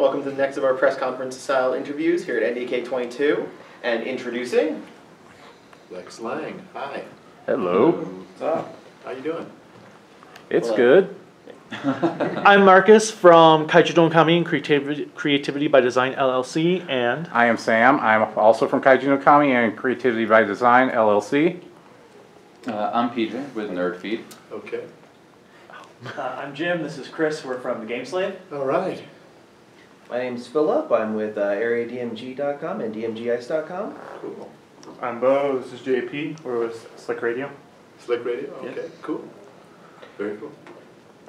Welcome to the next of our press conference style interviews here at NDK 22. And introducing Lex Lang. Hi. Hello. What's up? How you doing? It's good. I'm Marcus from Jojo and Creativity by Design LLC, and I am Sam. I'm also from Kaiju Kami and Creativity by Design LLC. I'm PJ with NerdFeed. Okay. I'm Jim. This is Chris. We're from the Game Slave. All right. My name's Philip. I'm with AreaDMG.com and DMGIce.com. Cool. I'm Bo. This is JP. We're with Slick Radio. Slick Radio? Okay, Yeah. Cool. Very cool.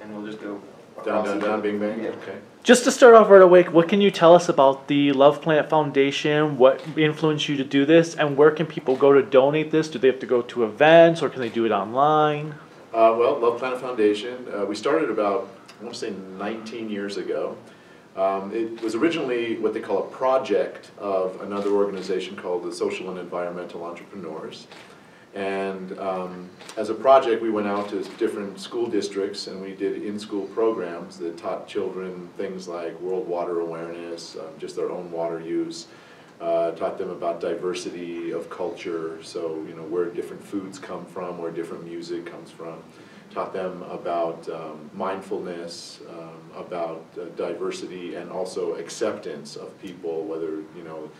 And we'll just go Down, down, across down, bing, bang. Yeah. Okay. just to start off right away, what can you tell us about the Love Planet Foundation? What influenced you to do this, and where can people go to donate this? Do they have to go to events, or can they do it online? Well, Love Planet Foundation, we started about, I want to say 19 years ago. It was originally what they call a project of another organization called the Social and Environmental Entrepreneurs. And as a project, we went out to different school districts and we did in-school programs that taught children things like world water awareness, just their own water use, taught them about diversity of culture, so you know where different foods come from, where different music comes from. Taught them about mindfulness, about diversity, and also acceptance of people, whether you know,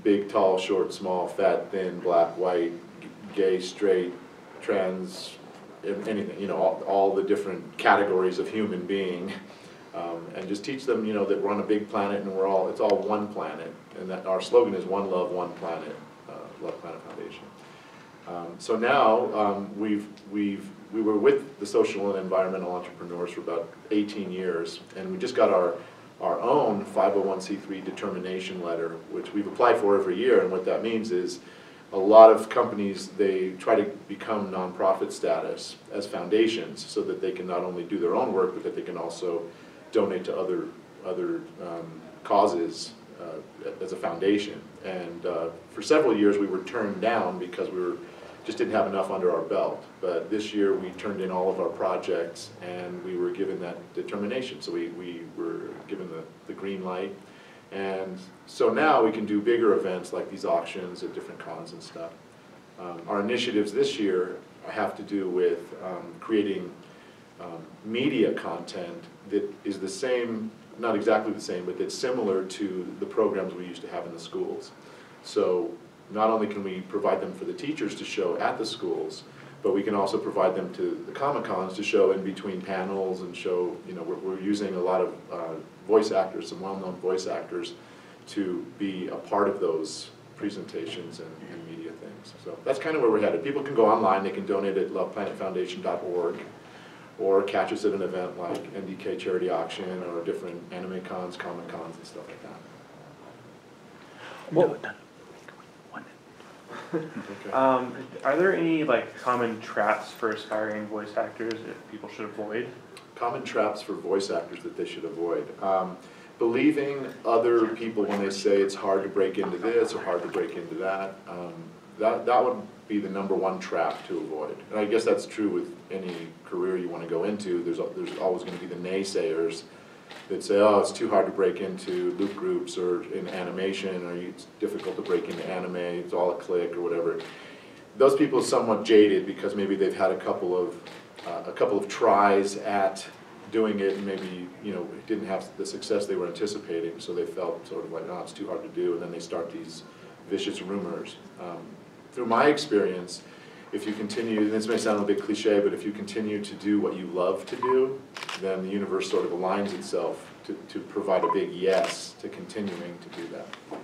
big, tall, short, small, fat, thin, black, white, gay, straight, trans, anything, you know, all the different categories of human being, and just teach them, you know, that we're on a big planet and it's all one planet, and that our slogan is One Love, One Planet, Love Planet Foundation. So now we were with the Social and Environmental Entrepreneurs for about 18 years, and we just got our own 501c3 determination letter, which we've applied for every year, and what that means is a lot of companies, they try to become nonprofit status as foundations so that they can not only do their own work, but that they can also donate to other causes as a foundation. And for several years we were turned down because we just didn't have enough under our belt. But this year we turned in all of our projects and we were given that determination. So we were given the green light. And so now we can do bigger events like these auctions at different cons and stuff. Our initiatives this year have to do with creating media content that is the same, not exactly the same, but that's similar to the programs we used to have in the schools. So not only can we provide them for the teachers to show at the schools, but we can also provide them to the Comic-Cons to show in between panels and show, you know, we're using a lot of voice actors, some well-known voice actors, to be a part of those presentations and media things. So that's kind of where we're headed. People can go online, they can donate at loveplanetfoundation.org, or catch us at an event like NDK Charity Auction or different anime cons, comic cons, and stuff like that. Well, Okay. Are there any like common traps for aspiring voice actors that people should avoid? Common traps for voice actors that they should avoid. Believing other people when they say it's hard to break into this or hard to break into that, that would be the #1 trap to avoid. And I guess that's true with any career you want to go into. There's always going to be the naysayers that say, oh, it's too hard to break into loop groups or in animation, or it's difficult to break into anime, it's all a click or whatever. Those people are somewhat jaded because maybe they've had a couple of tries at doing it and maybe, you know, didn't have the success they were anticipating, so they felt sort of like, oh, it's too hard to do, and then they start these vicious rumors. Through my experience, if you continue, and this may sound a bit cliche, but if you continue to do what you love to do, then the universe sort of aligns itself to provide a big yes to continuing to do that. Yeah.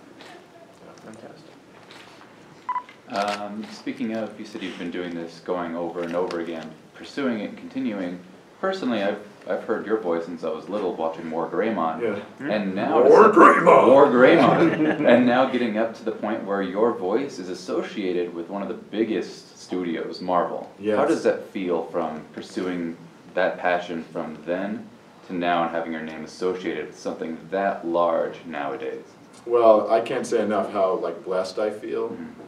Fantastic. Speaking of, you said you've been doing this going over and over again, pursuing it and continuing. Personally, I've heard your voice since I was little watching More Greymon. Yeah. And now More Greymon! More Greymon! And now getting up to the point where your voice is associated with one of the biggest studios, Marvel. Yes. How does that feel from pursuing that passion from then to now and having your name associated with something that large nowadays? Well, I can't say enough how like blessed I feel. Mm-hmm.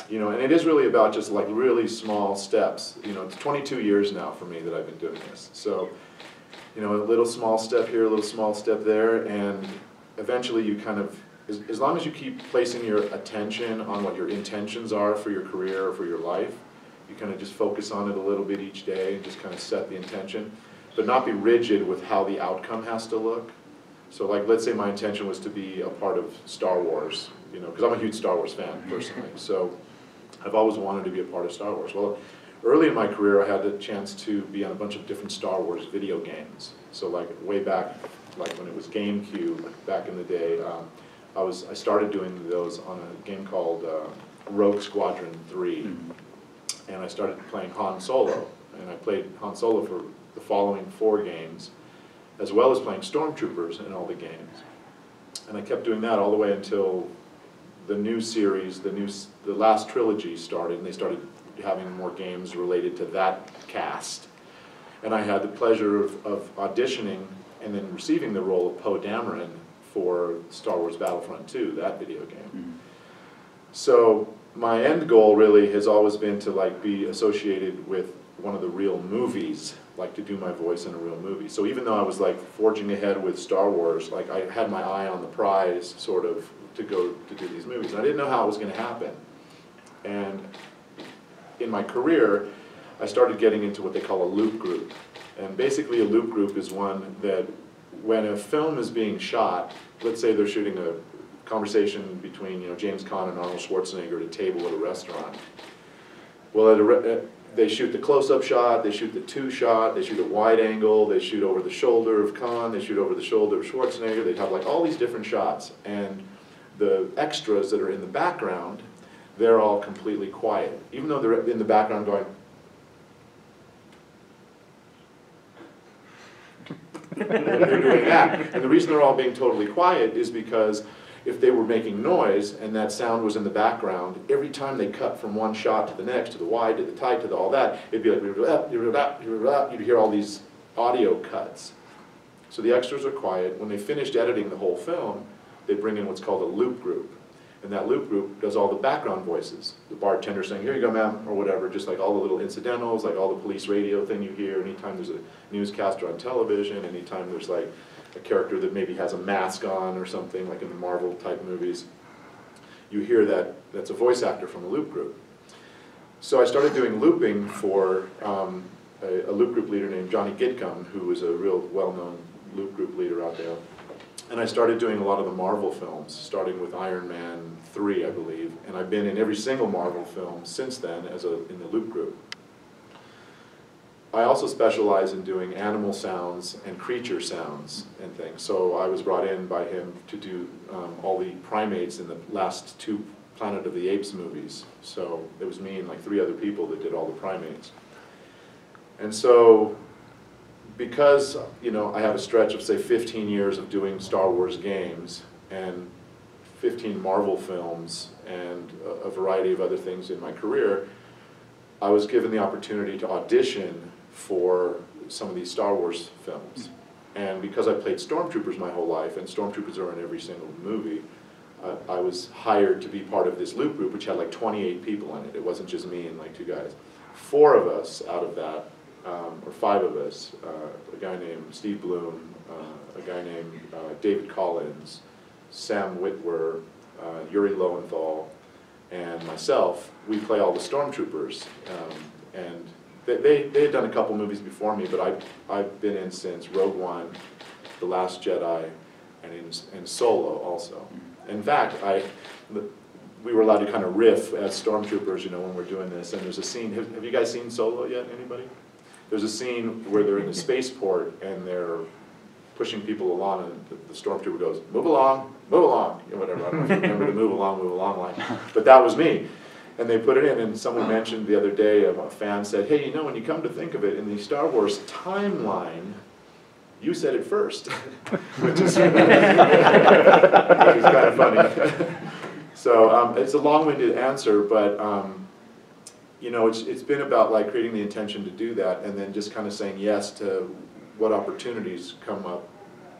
You know, and it is really about just like really small steps. You know, it's 22 years now for me that I've been doing this. So, you know, a little small step here, a little small step there, and eventually you kind of, as long as you keep placing your attention on what your intentions are for your career or for your life, you kind of just focus on it a little bit each day and just kind of set the intention, but not be rigid with how the outcome has to look. So like, let's say my intention was to be a part of Star Wars, you know, because I'm a huge Star Wars fan personally, so I've always wanted to be a part of Star Wars. Well, early in my career, I had the chance to be on a bunch of different Star Wars video games. So like way back, like when it was GameCube, back in the day, I started doing those on a game called Rogue Squadron 3, and I started playing Han Solo, and I played Han Solo for the following 4 games, as well as playing Stormtroopers in all the games. And I kept doing that all the way until the new series, the last trilogy started, and they started having more games related to that cast. And I had the pleasure of auditioning and then receiving the role of Poe Dameron for Star Wars Battlefront 2, that video game. So my end goal really has always been to like be associated with one of the real movies, like to do my voice in a real movie. So even though I was like forging ahead with Star Wars, like I had my eye on the prize sort of to go to do these movies. And I didn't know how it was going to happen. And in my career, I started getting into what they call a loop group. And basically a loop group is one that when a film is being shot, let's say they're shooting a conversation between, you know, James Caan and Arnold Schwarzenegger at a table at a restaurant. Well, they shoot the close-up shot, they shoot the 2 shot, they shoot a wide angle, they shoot over the shoulder of Caan, they shoot over the shoulder of Schwarzenegger, they have like all these different shots. And the extras that are in the background, they're all completely quiet. Even though they're in the background going, they're doing that. And the reason they're all being totally quiet is because if they were making noise and that sound was in the background, every time they cut from one shot to the next, to the wide, to the tight, to the all that, it'd be like, you'd hear all these audio cuts. So the extras are quiet. When they finished editing the whole film, they bring in what's called a loop group. And that loop group does all the background voices. The bartender saying, here you go, ma'am, or whatever, just like all the little incidentals, like all the police radio thing you hear, anytime there's a newscaster on television, anytime there's like a character that maybe has a mask on or something, like in the Marvel type movies, you hear that that's a voice actor from a loop group. So I started doing looping for a loop group leader named Johnny Gidcombe, who was a real well-known loop group leader out there. And I started doing a lot of the Marvel films, starting with Iron Man 3, I believe, and I've been in every single Marvel film since then in the loop group. I also specialize in doing animal sounds and creature sounds and things. So I was brought in by him to do all the primates in the last 2 Planet of the Apes movies. So it was me and like 3 other people that did all the primates. And so, because, you know, I have a stretch of, say, 15 years of doing Star Wars games and 15 Marvel films and a variety of other things in my career, I was given the opportunity to audition for some of these Star Wars films. And because I played Stormtroopers my whole life, and Stormtroopers are in every single movie, I was hired to be part of this loop group, which had like 28 people in it. It wasn't just me and like 2 guys. 4 of us out of that, or 5 of us, a guy named Steve Bloom, a guy named David Collins, Sam Witwer, Yuri Lowenthal, and myself, we play all the Stormtroopers. And they had done a couple movies before me, but I've been in since Rogue One, The Last Jedi, and Solo also. In fact, we were allowed to kind of riff as Stormtroopers, you know, when we're doing this. And there's a scene, have you guys seen Solo yet, anybody? There's a scene where they're in the spaceport and they're pushing people along, and the Stormtrooper goes, move along, you know, whatever. I don't know if you remember the move along line. But that was me. And they put it in, and someone mentioned the other day, a fan said, hey, you know, when you come to think of it, in the Star Wars timeline, you said it first. which is kind of funny. So it's a long-winded answer, but you know, it's been about like creating the intention to do that, and then just kind of saying yes to what opportunities come up.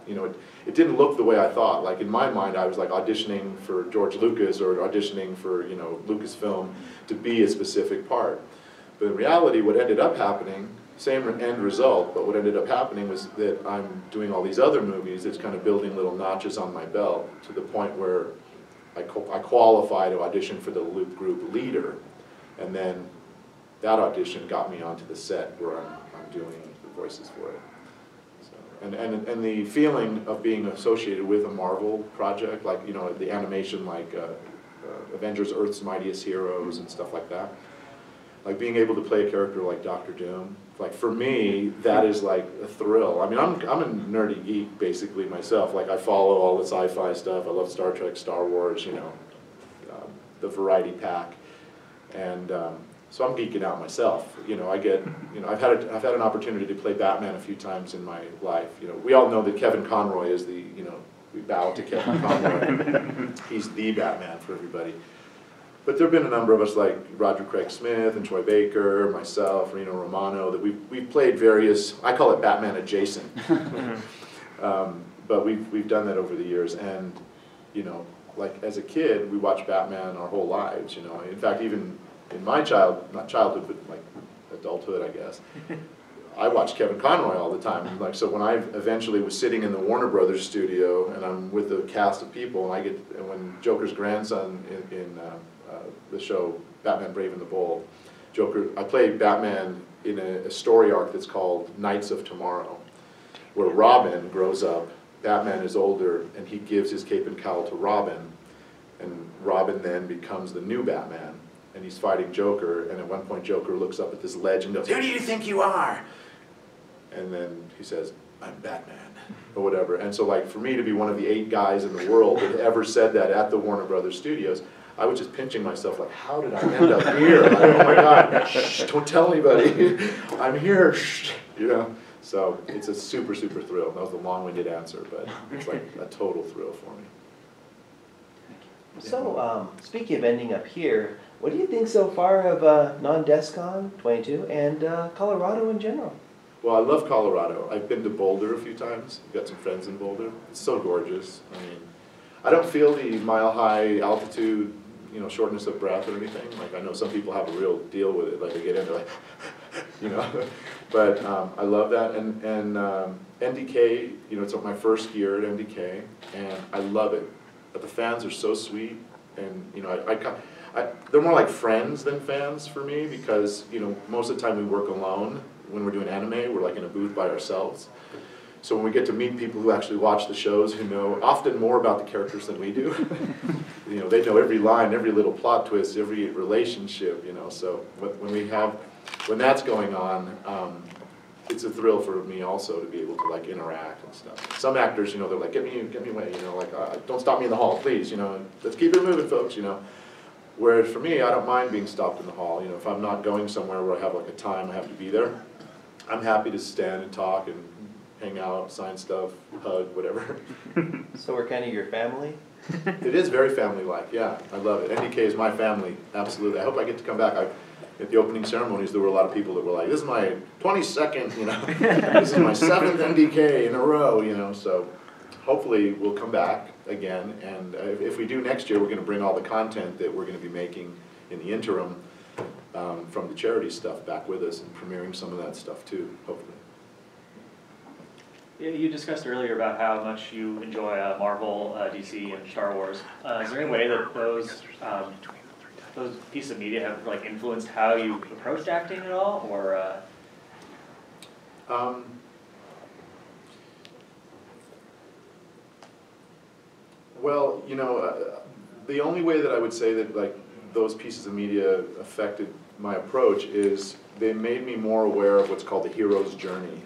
You know, it didn't look the way I thought. Like in my mind, I was like auditioning for George Lucas or auditioning for, you know, Lucasfilm to be a specific part. But in reality, what ended up happening same end result, but what ended up happening was that I'm doing all these other movies. It's kind of building little notches on my belt to the point where I qualify to audition for the Loop Group leader, and then that audition got me onto the set where I'm doing the voices for it. So, and the feeling of being associated with a Marvel project, like, you know, the animation, like Avengers: Earth's Mightiest Heroes and stuff like that, like being able to play a character like Dr. Doom, like for me, that is like a thrill. I mean, I'm a nerdy geek basically myself. Like I follow all the sci-fi stuff. I love Star Trek, Star Wars, you know, the variety pack, and so I'm geeking out myself. You know, I've had an opportunity to play Batman a few times in my life. You know, we all know that Kevin Conroy is the, you know, we bow to Kevin Conroy. He's the Batman for everybody. But there have been a number of us, like Roger Craig Smith and Troy Baker, myself, Reno Romano, that we've played various, I call it Batman adjacent. But we've done that over the years, and, you know, like as a kid, we watched Batman our whole lives, you know. In fact, even in my not childhood, but like adulthood, I guess, I watched Kevin Conroy all the time. Like, so when I eventually was sitting in the Warner Brothers studio, and I'm with the cast of people, and when Joker's grandson in the show Batman Brave and the Bold, I played Batman in a story arc that's called Knights of Tomorrow, where Robin grows up, Batman is older, and he gives his cape and cowl to Robin, and Robin then becomes the new Batman, and he's fighting Joker, and at one point Joker looks up at this ledge and goes, "Who do you think you are?" And then he says, "I'm Batman," or whatever. And so, like, for me to be one of the 8 guys in the world that ever said that at the Warner Brothers studios, I was just pinching myself, like, how did I end up here? Like, oh my God, shh, don't tell anybody. I'm here, shh, you know. So it's a super, super thrill. That was a long-winded answer, but it's like a total thrill for me. So, speaking of ending up here, what do you think so far of non-DESCON 22 and Colorado in general? Well, I love Colorado. I've been to Boulder a few times. I've got some friends in Boulder. It's so gorgeous. I mean, I don't feel the mile-high altitude, you know, shortness of breath or anything. Like, I know some people have a real deal with it. Like, they get into like, you know. But I love that. And NDK, you know, it's my first year at NDK, and I love it. But the fans are so sweet, and, you know, they're more like friends than fans for me, because, you know, most of the time we work alone. When we're doing anime, we're like in a booth by ourselves. So when we get to meet people who actually watch the shows, who know often more about the characters than we do, you know, they know every line, every little plot twist, every relationship, you know. So when that's going on, it's a thrill for me also to be able to like interact and stuff. Some actors, you know, they're like, get me away, you know, like, don't stop me in the hall, please, you know, let's keep it moving, folks, you know. Whereas for me, I don't mind being stopped in the hall. You know, if I'm not going somewhere where I have like a time I have to be there, I'm happy to stand and talk and hang out, sign stuff, hug, whatever. So we're kind of your family? It is very family-like, yeah. I love it. NDK is my family, absolutely. I hope I get to come back. At the opening ceremonies, there were a lot of people that were like, this is my 22nd, you know, this is my 7th NDK in a row, you know, so hopefully we'll come back again, and if we do next year, we're going to bring all the content that we're going to be making in the interim from the charity stuff back with us and premiering some of that stuff too, hopefully. Yeah, you discussed earlier about how much you enjoy Marvel, DC, and Star Wars. Is there any way that those pieces of media have like influenced how you approached acting at all, or? Well, you know, the only way that I would say that like those pieces of media affected my approach is they made me more aware of what's called the hero's journey.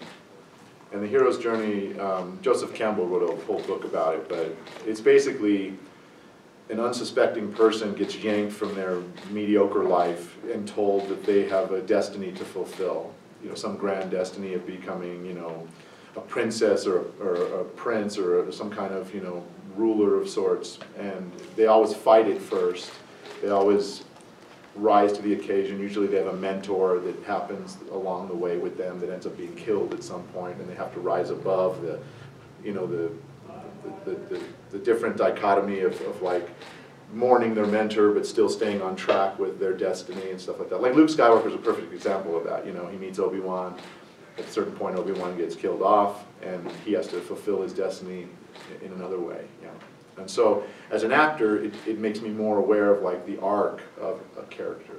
And the hero's journey, Joseph Campbell wrote a whole book about it, but it's basically an unsuspecting person gets yanked from their mediocre life and told that they have a destiny to fulfill, you know, some grand destiny of becoming, you know, a princess or a prince or some kind of, you know, ruler of sorts, and they always fight it first. They always rise to the occasion. Usually they have a mentor that happens along the way with them that ends up being killed at some point, and they have to rise above the, you know, the different dichotomy of like mourning their mentor but still staying on track with their destiny and stuff like that. Like Luke Skywalker is a perfect example of that. You know, he meets Obi-Wan, at a certain point Obi-Wan gets killed off, and he has to fulfill his destiny in another way. Yeah. And so, as an actor, it makes me more aware of like the arc of a character.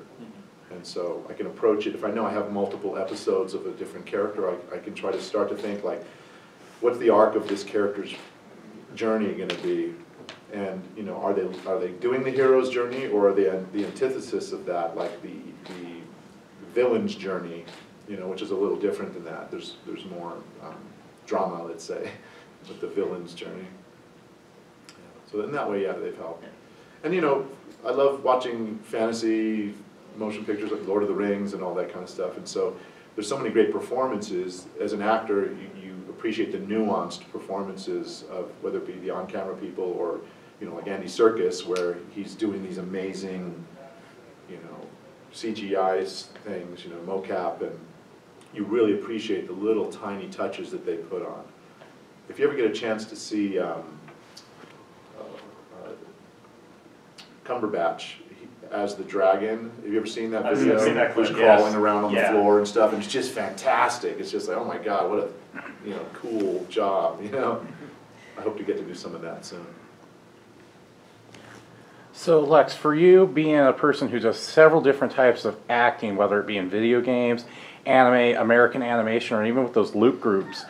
And so I can approach it, if I know I have multiple episodes of a different character, I can try to start to think like, what's the arc of this character's journey going to be? And you know, are they doing the hero's journey, or are they the antithesis of that, like the villain's journey, you know, which is a little different than that. There's more drama, let's say, with the villain's journey. So in that way, yeah, they've helped. And you know, I love watching fantasy motion pictures like Lord of the Rings and all that kind of stuff. And so there's so many great performances. As an actor, you appreciate the nuanced performances of whether it be the on-camera people or, you know, like Andy Serkis, where he's doing these amazing, you know, CGI things, you know, mocap, and you really appreciate the little tiny touches that they put on. If you ever get a chance to see Cumberbatch as the dragon, have you ever seen that video? I've seen that clip, Who's yes. crawling around on Yeah. the floor and stuff, and it's just fantastic. It's just like, oh my God, what a, you know, cool job, you know? I hope to get to do some of that soon. So Lex, for you being a person who does several different types of acting, whether it be in video games, anime, American animation, or even with those loop groups,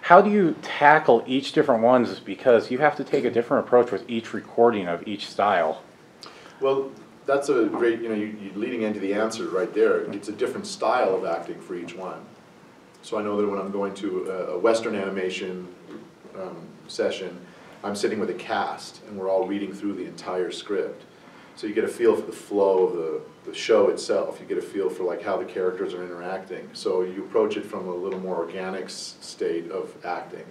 how do you tackle each different ones? Because you have to take a different approach with each recording of each style. Well, that's a great, you know, you're leading into the answer right there. It's a different style of acting for each one. So I know that when I'm going to a Western animation session, I'm sitting with a cast, and we're all reading through the entire script. So you get a feel for the flow of the show itself. You get a feel for like how the characters are interacting. So you approach it from a little more organic state of acting.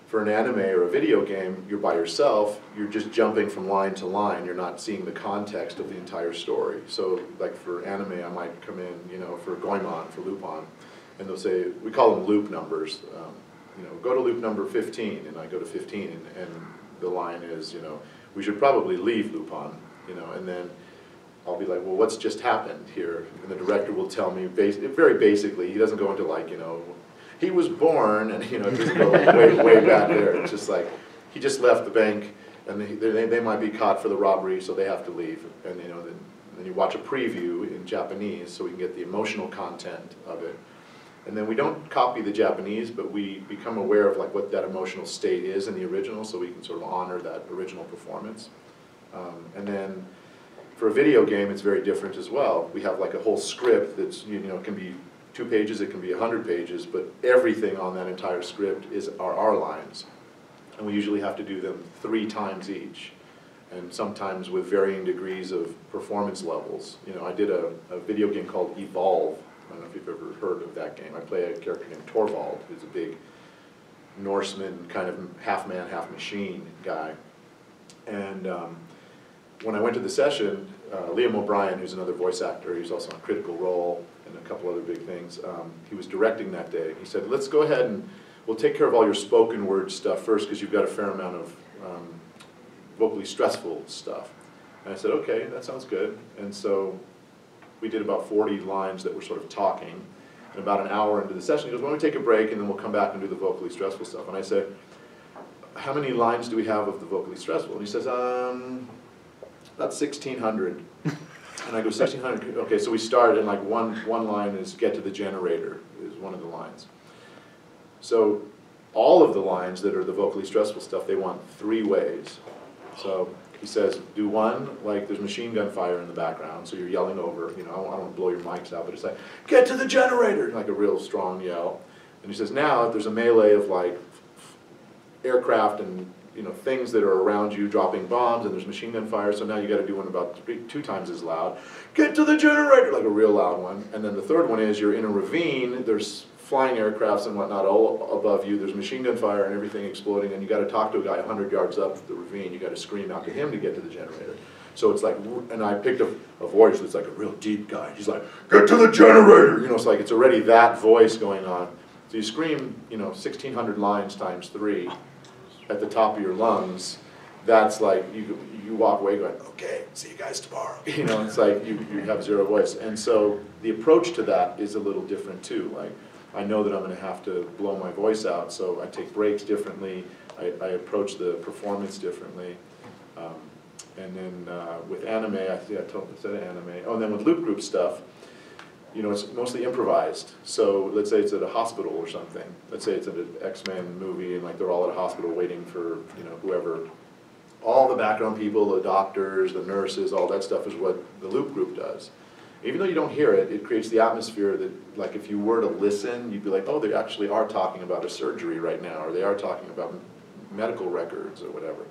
For an anime or a video game, you're by yourself, you're just jumping from line to line, you're not seeing the context of the entire story. So like for anime, I might come in, you know, for Goemon, for Lupin, and they'll say, we call them loop numbers, you know, go to loop number 15, and I go to 15, and the line is, you know, we should probably leave Lupin, you know, and then I'll be like, well, what's just happened here? And the director will tell me, very basically, he doesn't go into like, you know, he was born, and you know, it doesn't go like way back there. It's just like, he just left the bank, and they might be caught for the robbery, so they have to leave. And you know, then you watch a preview in Japanese, so we can get the emotional content of it. And then we don't copy the Japanese, but we become aware of like what that emotional state is in the original, so we can sort of honor that original performance. And then for a video game, it's very different as well. We have like a whole script that's, you know, can be 2 pages, it can be 100 pages, but everything on that entire script are our lines. And we usually have to do them 3 times each, and sometimes with varying degrees of performance levels. You know, I did a video game called Evolve. I don't know if you've ever heard of that game. I play a character named Torvald, who's a big Norseman, kind of half man, half machine guy. And when I went to the session, Liam O'Brien, who's another voice actor, he's also on Critical Role and a couple other big things, he was directing that day. He said, let's go ahead and we'll take care of all your spoken word stuff first, because you've got a fair amount of vocally stressful stuff. And I said, okay, that sounds good. And so we did about 40 lines that were sort of talking. And about an hour into the session, he goes, why don't we take a break, and then we'll come back and do the vocally stressful stuff. And I said, how many lines do we have of the vocally stressful? And he says, about 1,600. And I go, 1,600, okay, so we start, and like one line is get to the generator, is one of the lines. So all of the lines that are the vocally stressful stuff, they want 3 ways. So he says, do one, like there's machine gun fire in the background, so you're yelling over, you know, I don't want to blow your mics out, but it's like, get to the generator, like a real strong yell. And he says, now there's a melee of like aircraft and, you know, things that are around you dropping bombs, and there's machine gun fire, so now you got to do one about 2 times as loud. Get to the generator, like a real loud one. And then the third one is you're in a ravine, there's flying aircrafts and whatnot all above you, there's machine gun fire and everything exploding, and you got to talk to a guy 100 yards up the ravine, you got to scream out to him to get to the generator. So it's like, and I picked a voice that's like a real deep guy. He's like, get to the generator! You know, it's like, it's already that voice going on. So you scream, you know, 1,600 lines times 3 at the top of your lungs. That's like, you walk away going, okay, see you guys tomorrow. You know, it's like you have 0 voice. And so the approach to that is a little different too. Like, I know that I'm going to have to blow my voice out, so I take breaks differently, I approach the performance differently. And then with anime, I said anime. Oh, and then with loop group stuff, you know, it's mostly improvised. So let's say it's at a hospital or something. Let's say it's at an X-Men movie and like they're all at a hospital waiting for, you know, whoever. All the background people, the doctors, the nurses, all that stuff is what the loop group does. Even though you don't hear it, it creates the atmosphere that, like, if you were to listen, you'd be like, oh, they actually are talking about a surgery right now, or they are talking about medical records or whatever.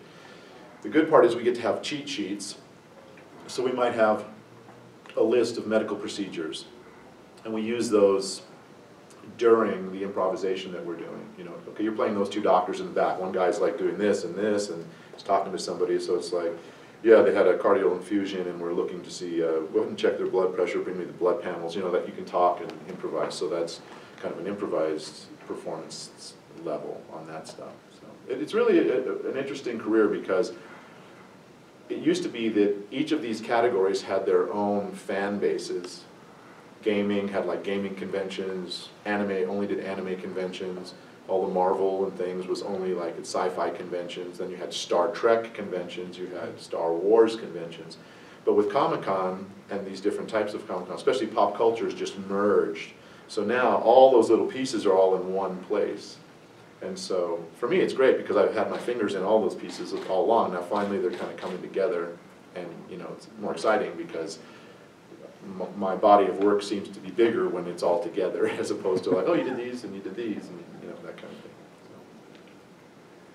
The good part is we get to have cheat sheets. So we might have a list of medical procedures, and we use those during the improvisation that we're doing. You know, okay, you're playing those two doctors in the back. One guy's like doing this, and he's talking to somebody, so it's like, yeah, they had a cardiac infusion and we're looking to see, go ahead and check their blood pressure, bring me the blood panels, you know, that you can talk and improvise. So that's kind of an improvised performance level on that stuff. So it's really an interesting career because it used to be that each of these categories had their own fan bases. Gaming had like gaming conventions, anime only did anime conventions, all the Marvel and things was only like at sci-fi conventions. Then you had Star Trek conventions, you had Star Wars conventions. But with Comic-Con and these different types of Comic-Con, especially pop culture, is just merged. So now all those little pieces are all in one place. And so for me it's great because I've had my fingers in all those pieces all along. Now finally they're kind of coming together, and you know, it's more exciting because my body of work seems to be bigger when it's all together, as opposed to like, oh, you did these and you did these, and you know, that kind of thing.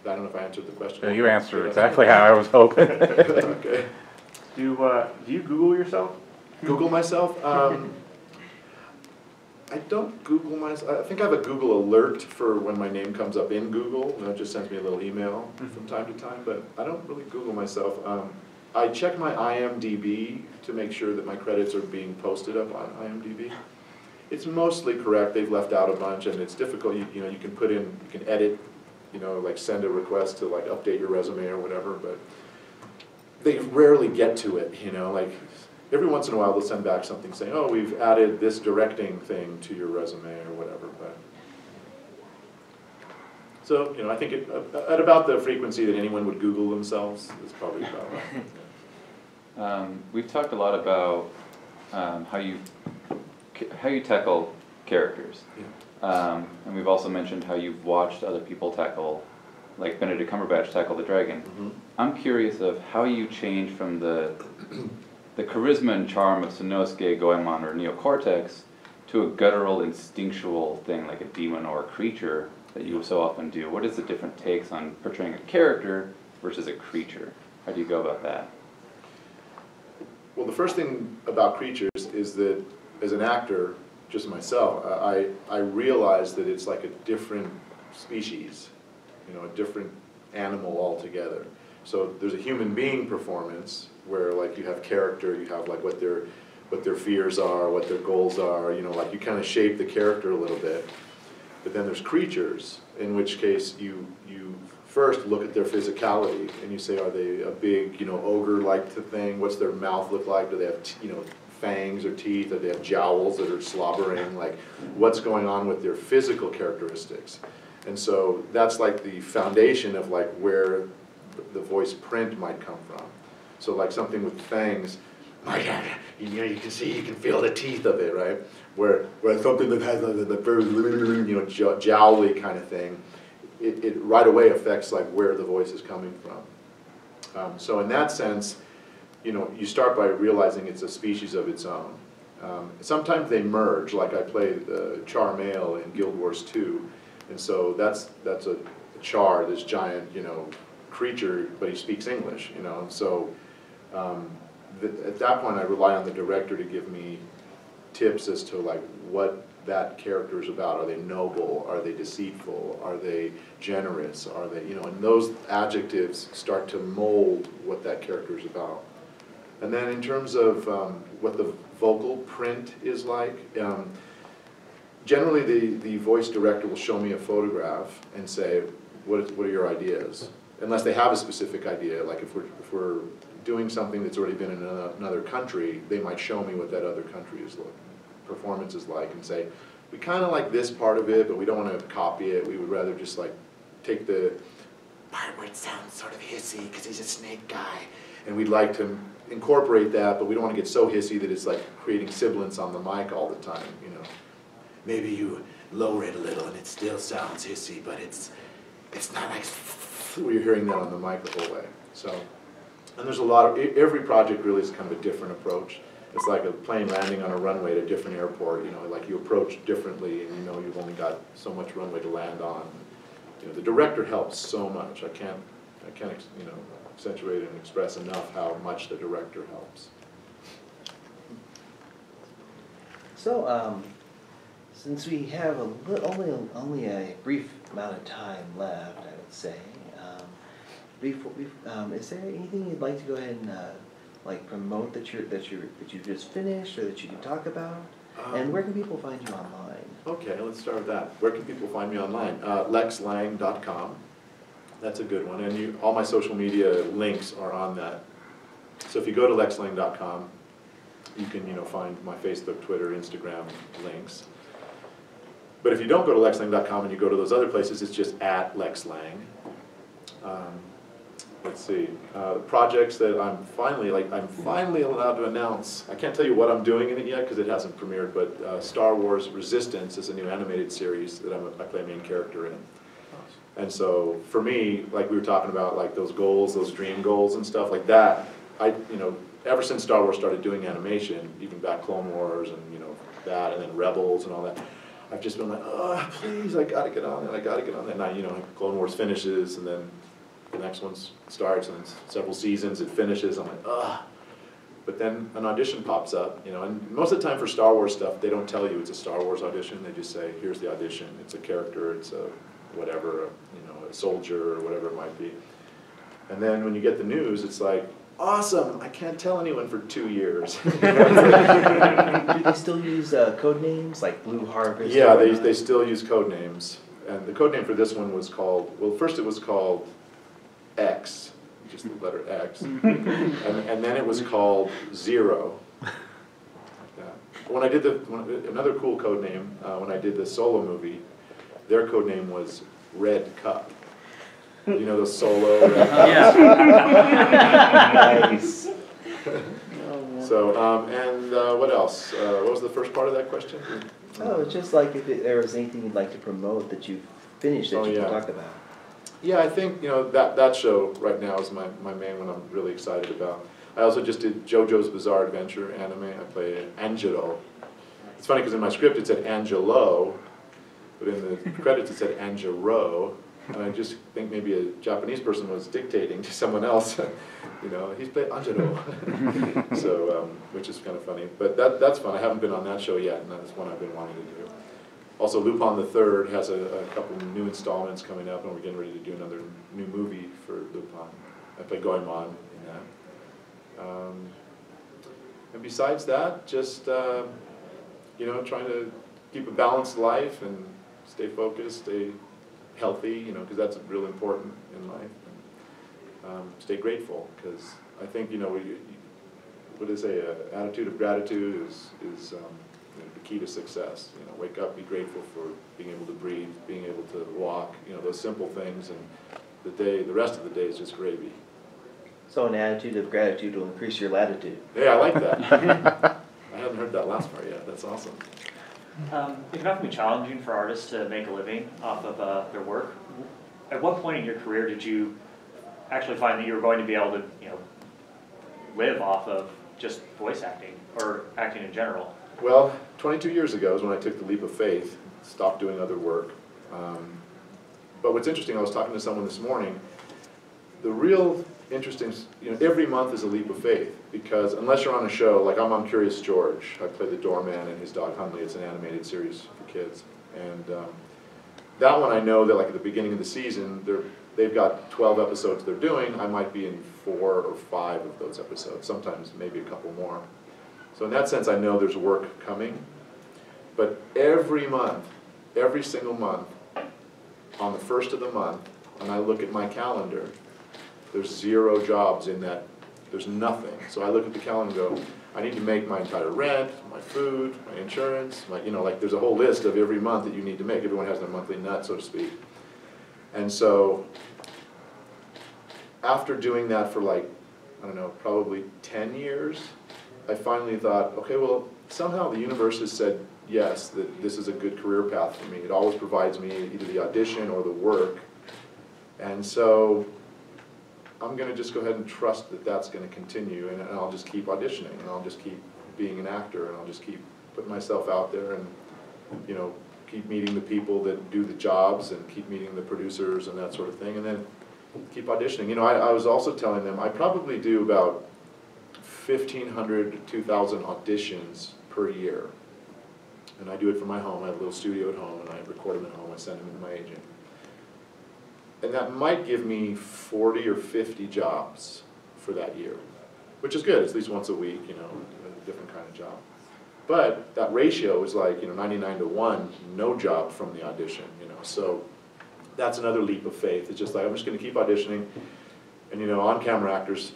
So, I don't know if I answered the question. Yeah, you answered exactly how I was hoping. Okay. Do you Google yourself? Google myself? I don't Google myself. I think I have a Google alert for when my name comes up in Google, and it just sends me a little email from time to time, but I don't really Google myself. I check my IMDb to make sure that my credits are being posted up on IMDb. It's mostly correct. They've left out a bunch, and it's difficult. You know, you can put in, you can edit, you know, like send a request to like update your resume or whatever, but they rarely get to it, you know, like every once in a while they'll send back something saying, oh, we've added this directing thing to your resume or whatever, but. So, you know, I think at about the frequency that anyone would Google themselves is probably about right. We've talked a lot about how you tackle characters, and we've also mentioned how you've watched other people tackle, like Benedict Cumberbatch tackle the dragon. Mm-hmm. I'm curious of how you change from the charisma and charm of Sonosuke, Goemon, or Neocortex to a guttural, instinctual thing like a demon or a creature that you so often do. What is the different takes on portraying a character versus a creature? How do you go about that? Well, the first thing about creatures is that as an actor, just myself, I realize that it's like a different species, you know, a different animal altogether. So there's a human being performance where like you have character, you have like what their fears are, what their goals are, you know, like you kind of shape the character a little bit. But then there's creatures, in which case you first look at their physicality and you say, are they a big, you know, ogre-like thing? What's their mouth look like? Do they have, you know, fangs or teeth? Do they have jowls that are slobbering? Like, what's going on with their physical characteristics? And so that's like the foundation of like where the voice print might come from. So like something with fangs, you know, you can see, you can feel the teeth of it, right? Where something that has the very, you know, jowly kind of thing, it right away affects like where the voice is coming from. So in that sense, you know, you start by realizing it's a species of its own. Sometimes they merge, like I play Char Male in Guild Wars 2, and so that's a Char, this giant, you know, creature, but he speaks English, you know, and so at that point I rely on the director to give me tips as to like what that character is about. Are they noble? Are they deceitful? Are they generous? Are they, you know, and those adjectives start to mold what that character is about. And then in terms of what the vocal print is like, generally the voice director will show me a photograph and say, what are your ideas? Unless they have a specific idea, like if we're doing something that's already been in another country, they might show me what that other country's performance is like and say, we kind of like this part of it, but we don't want to copy it. We would rather just like take the part where it sounds sort of hissy because he's a snake guy, and we'd like to incorporate that, but we don't want to get so hissy that it's like creating sibilance on the mic all the time, you know. Maybe you lower it a little and it still sounds hissy, but it's not like where you're hearing that on the mic the whole way. So, and there's a lot of, every project really is kind of a different approach. It's like a plane landing on a runway at a different airport, you know, like you approach differently and you know you've only got so much runway to land on. You know, the director helps so much. I can't, you know, accentuate and express enough how much the director helps. So, since we have only a brief amount of time left, I would say, is there anything you'd like to go ahead and like promote that you just finished or that you can talk about? And where can people find you online? Okay, let's start with that. Where can people find me online? lexlang.com. That's a good one. And all my social media links are on that. So if you go to lexlang.com, you can, you know, find my Facebook, Twitter, Instagram links. But if you don't go to lexlang.com and you go to those other places, it's just at lexlang. Let's see, projects that I'm finally allowed to announce. I can't tell you what I'm doing in it yet because it hasn't premiered, but Star Wars Resistance is a new animated series that I play a main character in. And so for me, like we were talking about, like those goals, those dream goals and stuff like that, you know, ever since Star Wars started doing animation, even back Clone Wars and, you know, that, and then Rebels and all that, I've just been like, oh, please, I gotta get on it, I gotta get on it. And you know, Clone Wars finishes, and then the next one starts, and it's several seasons, it finishes, I'm like, ugh. But then an audition pops up, you know, and most of the time for Star Wars stuff, they don't tell you it's a Star Wars audition, they just say, here's the audition, it's a character, it's a whatever, you know, a soldier or whatever it might be. And then when you get the news, it's like, awesome, I can't tell anyone for 2 years. Do they still use code names like Blue Harvest? Yeah, they still use code names. And the code name for this one was called, well, first it was called X, just the letter X. and then it was called Zero. When I did another cool code name, when I did the Solo movie, their code name was Red Cup. You know the Solo Red Cup? Yeah. Nice. So, what else? What was the first part of that question? Oh, it's just like if there was anything you'd like to promote that you've finished that you can talk about. Yeah, I think, you know, that show right now is my main one I'm really excited about. I also just did Jojo's Bizarre Adventure anime. I play Angelo. It's funny because in my script it said Angelo, but in the credits it said Angelo. And I just think maybe a Japanese person was dictating to someone else. You know, he's played Angelo. So, which is kind of funny. But that's fun. I haven't been on that show yet, and that's one I've been wanting to do. Also, Lupin the Third has a couple new installments coming up, and we're getting ready to do another new movie for Lupin. I play Goemon in that. And besides that, just, you know, trying to keep a balanced life and stay focused, stay healthy, you know, because that's real important in life. And, stay grateful, because I think, you know, what do they say, attitude of gratitude is the key to success. You know, wake up, be grateful for being able to breathe, being able to walk, you know, those simple things, and the rest of the day is just gravy. So an attitude of gratitude will increase your latitude. Yeah, I like that. I haven't heard that last part yet. That's awesome. It can often be challenging for artists to make a living off of their work. At what point in your career did you actually find that you were going to be able to, you know, live off of just voice acting or acting in general? Well, 22 years ago is when I took the leap of faith, stopped doing other work. But what's interesting, I was talking to someone this morning, the real interesting, you know, every month is a leap of faith, because unless you're on a show, like I'm on Curious George, I play the doorman and his dog Huntley. It's an animated series for kids. And that one I know that like at the beginning of the season, they've got 12 episodes they're doing. I might be in 4 or 5 of those episodes, sometimes maybe a couple more. So in that sense, I know there's work coming. But every month, every single month, on the first of the month, when I look at my calendar, there's 0 jobs in that. There's nothing. So I look at the calendar and go, I need to make my entire rent, my food, my insurance, my, you know, like there's a whole list of every month that you need to make. Everyone has their monthly nut, so to speak. And so after doing that for like, I don't know, probably 10 years, I finally thought, okay, well, somehow the universe has said yes, that this is a good career path for me. It always provides me either the audition or the work. And so I'm going to just go ahead and trust that that's going to continue, and I'll just keep auditioning, and I'll just keep being an actor, and I'll just keep putting myself out there, and, you know, keep meeting the people that do the jobs, and keep meeting the producers and that sort of thing, and then keep auditioning. You know, I was also telling them I probably do about 1,500 to 2,000 auditions per year, and I do it from my home. I have a little studio at home, and I record them at home. I send them to my agent. And that might give me 40 or 50 jobs for that year, which is good. It's at least once a week, you know, a different kind of job. But that ratio is like, you know, 99 to 1, no job from the audition, you know. So that's another leap of faith. It's just like, I'm just going to keep auditioning. And, you know, on-camera actors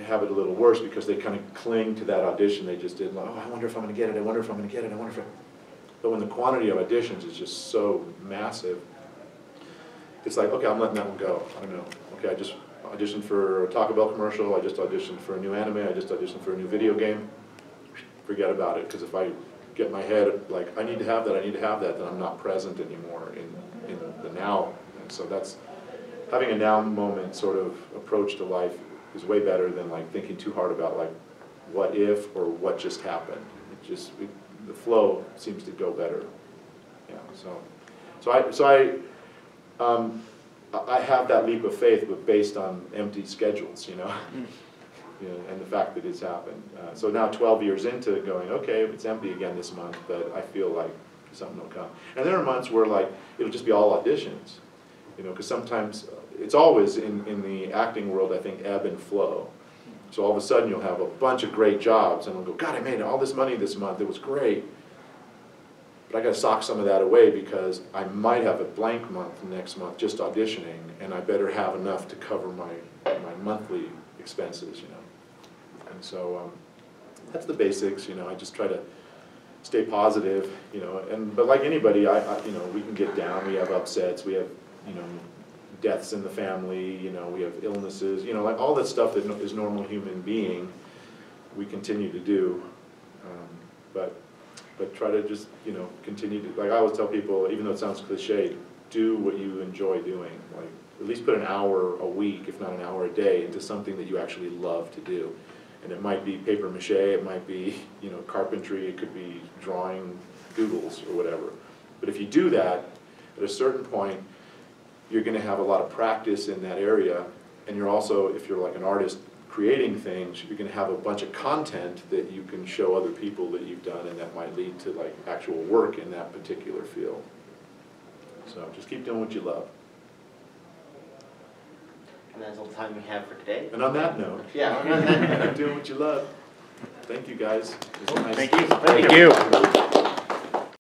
have it a little worse because they kind of cling to that audition they just did. Like, oh, I wonder if I'm going to get it. I wonder if I'm going to get it. I wonder if But when the quantity of auditions is just so massive, it's like, okay, I'm letting that one go. I don't know. Okay, I just auditioned for a Taco Bell commercial. I just auditioned for a new anime. I just auditioned for a new video game. Forget about it, because if I get my head like, I need to have that, I need to have that, then I'm not present anymore in the now. And so that's, having a now moment sort of approach to life is way better than like thinking too hard about like, what if or what just happened. The flow seems to go better. Yeah, I have that leap of faith, but based on empty schedules, you know, you know, and the fact that it's happened. So now 12 years into it going, okay, it's empty again this month, but I feel like something will come. And there are months where like, it'll just be all auditions, you know, because sometimes, it's always in the acting world, I think, ebb and flow. So all of a sudden you'll have a bunch of great jobs and I'll go, God, I made all this money this month, it was great. But I got to sock some of that away because I might have a blank month next month just auditioning, and I better have enough to cover my monthly expenses, you know. And so that's the basics, you know. I just try to stay positive, you know. But like anybody, you know, we can get down. We have upsets. We have, you know, deaths in the family. You know, we have illnesses. You know, like all that stuff that is normal human being, we continue to do. But try to just, you know, continue to, like I always tell people, even though it sounds cliche, do what you enjoy doing. Like, at least put an hour a week, if not an hour a day, into something that you actually love to do. And it might be paper mache, it might be, you know, carpentry, it could be drawing doodles or whatever. But if you do that, at a certain point, you're going to have a lot of practice in that area. And you're also, if you're like an artist, creating things, you're going to have a bunch of content that you can show other people that you've done, and that might lead to like actual work in that particular field. So just keep doing what you love. And that's all the time we have for today. And on that note, Yeah. keep doing what you love. Thank you guys. It was nice. Thank you. Thank you.